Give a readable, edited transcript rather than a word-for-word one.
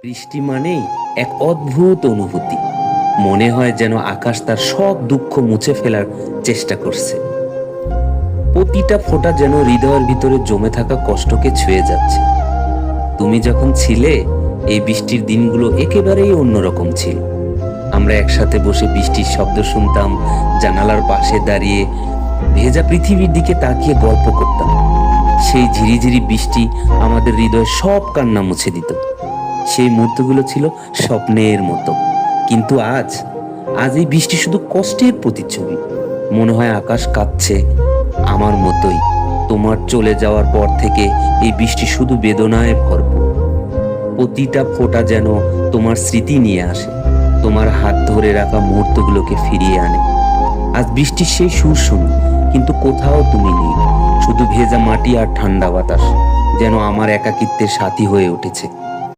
বৃষ্টি মানেই এক অদ্ভুত অনুভূতি। মনে হয় যেন আকাশ তার সব দুঃখ মুছে ফেলার চেষ্টা করছে। প্রতিটা ফোঁটা যেন হৃদয়ের ভিতরে জমে থাকা কষ্টকে ছুঁয়ে যাচ্ছে। তুমি যখন ছিলে, এই বৃষ্টির দিনগুলো একেবারেই অন্যরকম ছিল। আমরা একসাথে বসে বৃষ্টির শব্দ শুনতাম, জানালার পাশে দাঁড়িয়ে ভেজা পৃথিবীর দিকে তাকিয়ে গল্প করতাম। সেই ঝিরিঝিরি বৃষ্টি আমাদের হৃদয়ের সব কান্না মুছে দিত। সেই মুহূর্তগুলো ছিল স্বপ্নের মতো। কিন্তু আজ এই বৃষ্টি শুধু কষ্টের প্রতিচ্ছবি। মনে হয় আকাশ কাঁদছে আমার মতোই। তোমার চলে যাওয়ার পর থেকে এই বৃষ্টি শুধু বেদনায় ভরপুর। প্রতিটা ফোঁটা যেন তোমার স্মৃতি নিয়ে আসে, তোমার হাত ধরে রাখা মুহূর্তগুলোকে ফিরিয়ে আনে। আজ বৃষ্টির সেই সুর শুনি, কিন্তু কোথাও তুমি নেই। শুধু ভেজা মাটি আর ঠান্ডা বাতাস যেন আমার একাকিত্বের সাথী হয়ে উঠেছে।